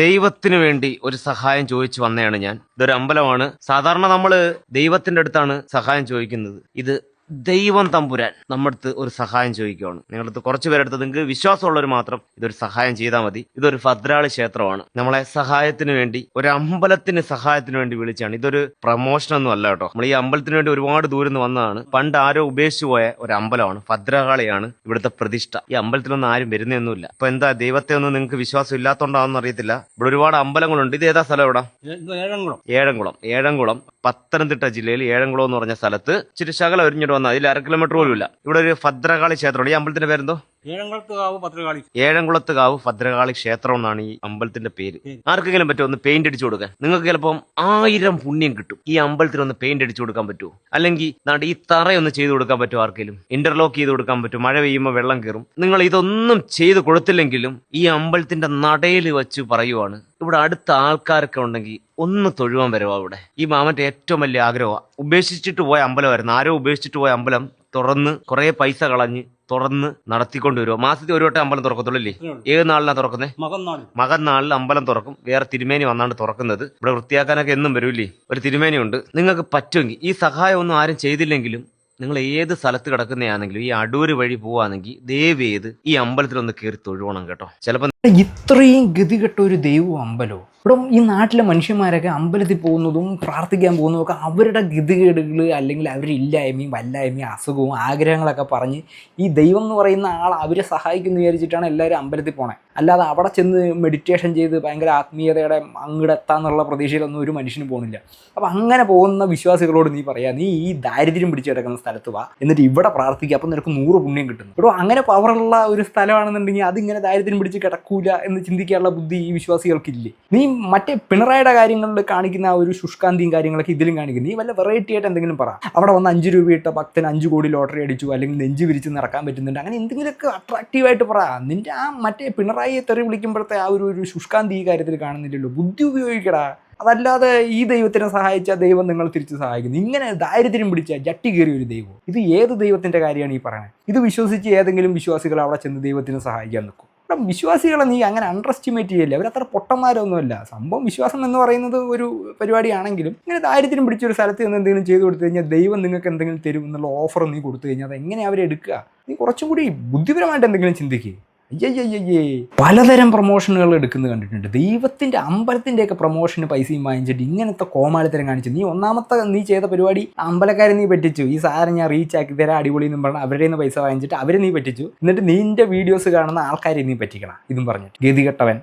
ദൈവത്തിന് വേണ്ടി ഒരു സഹായം ചോദിച്ചു വന്നതാണ് ഞാൻ. ഇതൊരു അമ്പലമാണ്. സാധാരണ നമ്മള് ദൈവത്തിന്റെ അടുത്താണ് സഹായം ചോദിക്കുന്നത്. ഇത് ദൈവം തമ്പുരാൻ നമ്മുടെ അടുത്ത് ഒരു സഹായം ചോദിക്കുകയാണ്. നിങ്ങളുടെ അടുത്ത് കുറച്ച് പേരെടുത്ത് നിങ്ങൾക്ക് വിശ്വാസമുള്ളവർ മാത്രം ഇതൊരു സഹായം ചെയ്താൽ മതി. ഇതൊരു ഭദ്രാളി ക്ഷേത്രമാണ്. നമ്മളെ സഹായത്തിന് വേണ്ടി ഒരു അമ്പലത്തിന് സഹായത്തിന് വേണ്ടി വിളിച്ചാണ്. ഇതൊരു പ്രമോഷൻ ഒന്നും അല്ല കേട്ടോ. നമ്മൾ ഈ അമ്പലത്തിന് വേണ്ടി ഒരുപാട് ദൂരം നിന്ന് വന്നതാണ്. പണ്ട് ആരോ ഉപേക്ഷിച്ചു പോയ ഒരു അമ്പലമാണ്. ഭദ്രകാളിയാണ് ഇവിടുത്തെ പ്രതിഷ്ഠ. ഈ അമ്പലത്തിലൊന്നും ആരും വരുന്നൊന്നുമില്ല. അപ്പൊ എന്താ ദൈവത്തെ ഒന്നും നിങ്ങൾക്ക് വിശ്വാസം ഇല്ലാത്തോണ്ടാണെന്ന് അറിയത്തില്ല. ഇവിടെ ഒരുപാട് അമ്പലങ്ങളുണ്ട്. ഇത് ഏതാ സ്ഥലം? ഇവിടെ ഏഴംകുളം പത്തനംതിട്ട ജില്ലയിൽ ഏഴംകുളം എന്ന് പറഞ്ഞ സ്ഥലത്ത് ഇച്ചിരി ശകലം ഒരിഞ്ഞിട്ട് വന്നാൽ അതിൽ 1/2 കിലോമീറ്റർ പോലും ഇല്ല. ഇവിടെ ഒരു ഭദ്രകാളി ക്ഷേത്രമുണ്ട്. ഈ അമ്പലത്തിന്റെ പേരെന്തോ? ഏഴംകുളത്തുകാവ് ഭദ്രകാളി ക്ഷേത്രം എന്നാണ് ഈ അമ്പലത്തിന്റെ പേര്. ആർക്കെങ്കിലും പറ്റുമോ ഒന്ന് പെയിന്റ് അടിച്ചു കൊടുക്കാൻ? നിങ്ങൾക്ക് ചിലപ്പം 1000 പുണ്യം കിട്ടും. ഈ അമ്പലത്തിന് ഒന്ന് പെയിന്റ് അടിച്ചു കൊടുക്കാൻ പറ്റുമോ? അല്ലെങ്കിൽ ഈ തറയൊന്ന് ചെയ്തു കൊടുക്കാൻ പറ്റുമോ? ആർക്കെങ്കിലും ഇന്റർലോക്ക് ചെയ്ത് കൊടുക്കാൻ പറ്റും? മഴ പെയ്യുമ്പോൾ വെള്ളം കയറും. നിങ്ങൾ ഇതൊന്നും ചെയ്ത് കൊടുത്തില്ലെങ്കിലും ഈ അമ്പലത്തിന്റെ നടയിൽ വെച്ച് പറയുവാണ്, ഇവിടെ അടുത്ത ആൾക്കാരൊക്കെ ഉണ്ടെങ്കിൽ ഒന്ന് തൊഴുവാൻ വരുവാ. ഇവിടെ ഈ മാമന്റെ ഏറ്റവും വലിയ ആഗ്രഹമാണ്. ഉപേക്ഷിച്ചിട്ട് പോയ അമ്പലമായിരുന്നു. ആരോ ഉപേക്ഷിച്ചിട്ട് പോയ അമ്പലം തുറന്ന് കുറെ പൈസ കളഞ്ഞ് തുറന്ന് നടത്തിക്കൊണ്ടുവരുമോ. മാസത്തിൽ ഒരു വട്ടം അമ്പലം തുറക്കത്തുള്ളൂ അല്ലേ? ഏത് നാളിലാണ് തുറക്കുന്നത്? മകന്നാളിൽ അമ്പലം തുറക്കും. വേറെ തിരുമേനി വന്നാണ് തുറക്കുന്നത്. ഇവിടെ വൃത്തിയാക്കാനൊക്കെ എന്നും വരൂല്ലേ? ഒരു തിരുമേനി ഉണ്ട്. നിങ്ങൾക്ക് പറ്റുമെങ്കിൽ ഈ സഹായം ഒന്നും ആരും ചെയ്തില്ലെങ്കിലും നിങ്ങൾ ഏത് സ്ഥലത്ത് കിടക്കുന്നതാണെങ്കിലും ഈ അടൂര് വഴി പോവാണെങ്കിൽ ദയവ് ചെയ്ത് ഈ അമ്പലത്തിലൊന്ന് കയറി തൊഴുവണം കേട്ടോ. ചിലപ്പോൾ ഇത്രയും ഗതികെട്ട ഒരു ദൈവവും അമ്പലവും ഇവിടെ ഈ നാട്ടിലെ മനുഷ്യന്മാരൊക്കെ അമ്പലത്തിൽ പോകുന്നതും പ്രാർത്ഥിക്കാൻ പോകുന്നതും ഒക്കെ അവരുടെ ഗതികേടുകൾ അല്ലെങ്കിൽ അവരുടെ ഇല്ലായ്മയും വല്ലായ്മയും അസുഖവും ആഗ്രഹങ്ങളൊക്കെ പറഞ്ഞ് ഈ ദൈവം എന്ന് പറയുന്ന ആൾ അവരെ സഹായിക്കുന്നു വിചാരിച്ചിട്ടാണ് എല്ലാവരും അമ്പലത്തിൽ പോണേ. അല്ലാതെ അവിടെ ചെന്ന് മെഡിറ്റേഷൻ ചെയ്ത് ഭയങ്കര ആത്മീയതയുടെ അങ്ങടെത്താന്നുള്ള പ്രതീക്ഷയിലൊന്നും ഒരു മനുഷ്യന് പോകുന്നില്ല. അപ്പം അങ്ങനെ പോകുന്ന വിശ്വാസികളോട് നീ പറയാ, നീ ഈ ദാരിദ്ര്യം പിടിച്ച് കിടക്കുന്ന സ്ഥലത്ത് വാ, എന്നിട്ട് ഇവിടെ പ്രാർത്ഥിക്കുക, അപ്പം നിനക്ക് 100 പുണ്യം കിട്ടുന്നു. ഇവിടെ അങ്ങനെ പവറുള്ള ഒരു സ്ഥലമാണെന്നുണ്ടെങ്കിൽ അതിങ്ങനെ ദാരിദ്ര്യം പിടിച്ച് കിടക്കൂല എന്ന് ചിന്തിക്കാനുള്ള ബുദ്ധി ഈ വിശ്വാസികൾക്കില്ലേ? നീ മറ്റേ പിണറായിയുടെ കാര്യങ്ങളിൽ കാണിക്കുന്ന ആ ഒരു ശുഷ്കാന്തിയും കാര്യങ്ങളൊക്കെ ഇതിലും കാണിക്കുന്നു. നീ വല്ല വെറൈറ്റി ആയിട്ട് എന്തെങ്കിലും പറ. അവിടെ വന്ന് 5 രൂപ ഇട്ട ഭക്തന് 5 കോടി ലോട്ടറി അടിച്ചു, അല്ലെങ്കിൽ നെഞ്ച് വിരിച്ച് നടക്കാൻ പറ്റുന്നുണ്ട്, അങ്ങനെ എന്തെങ്കിലുമൊക്കെ അട്രാക്റ്റീവായിട്ട് പറ. നിന്റെ ആ മറ്റേ പിണറായിയെ തെറി വിളിക്കുമ്പോഴത്തെ ആ ഒരു ശുഷ്കാന്തി ഈ കാര്യത്തിൽ കാണുന്നില്ലല്ലോ. ബുദ്ധി ഉപയോഗിക്കടാ. അതല്ലാതെ ഈ ദൈവത്തിനെ സഹായിച്ച ദൈവം നിങ്ങൾ തിരിച്ച് സഹായിക്കുന്നു. ഇങ്ങനെ ദാരിദ്ര്യം പിടിച്ച ജട്ടി കയറിയ ഒരു ദൈവം, ഇത് ഏത് ദൈവത്തിന്റെ കാര്യമാണ് ഈ പറയണത്? ഇത് വിശ്വസിച്ച് ഏതെങ്കിലും വിശ്വാസികൾ അവിടെ ചെന്ന് ദൈവത്തിന് സഹായിക്കാൻ നിൽക്കും? വിശ്വാസികളെ നീ അങ്ങനെ അണ്ടർ എസ്റ്റിമേറ്റ് ചെയ്യില്ല. അവരത്ര പൊട്ടന്മാരൊന്നുമല്ല. സംഭവം വിശ്വാസം എന്ന് പറയുന്നത് ഒരു പരിപാടിയാണെങ്കിലും ഇങ്ങനെ ദാരിദ്ര്യം പിടിച്ചൊരു സ്ഥലത്ത് നിന്ന് എന്തെങ്കിലും ചെയ്തു കൊടുത്തു കഴിഞ്ഞാൽ ദൈവം നിങ്ങൾക്ക് എന്തെങ്കിലും തരും എന്നുള്ള ഓഫർ നീ കൊടുത്തു കഴിഞ്ഞാൽ അത് എങ്ങനെ അവരെ എടുക്കുക? നീ കുറച്ചും കൂടി ബുദ്ധിപരമായിട്ട് എന്തെങ്കിലും ചിന്തിക്കുക. പലതരം പ്രൊമോഷനുകൾ എടുക്കുന്നത് കണ്ടിട്ടുണ്ട്. ദൈവത്തിന്റെ അമ്പലത്തിന്റെയൊക്കെ പ്രൊമോഷന് പൈസയും വാങ്ങിച്ചിട്ട് ഇങ്ങനത്തെ കോമാളിത്തരം കാണിച്ചു. നീ ചെയ്ത പരിപാടി അമ്പലക്കാരെ നീ പറ്റിച്ചു. ഈ സാധനം ഞാൻ റീച്ച് ആക്കി തരാം അടിപൊളി എന്നും പറഞ്ഞാൽ അവരുടെ നിന്ന് പൈസ വാങ്ങിച്ചിട്ട് അവരെ നീ പറ്റിച്ചു. എന്നിട്ട് നിന്റെ വീഡിയോസ് കാണുന്ന ആൾക്കാരെ നീ പറ്റിക്കണം ഇതും പറഞ്ഞിട്ട്. ഗതികെട്ടവൻ.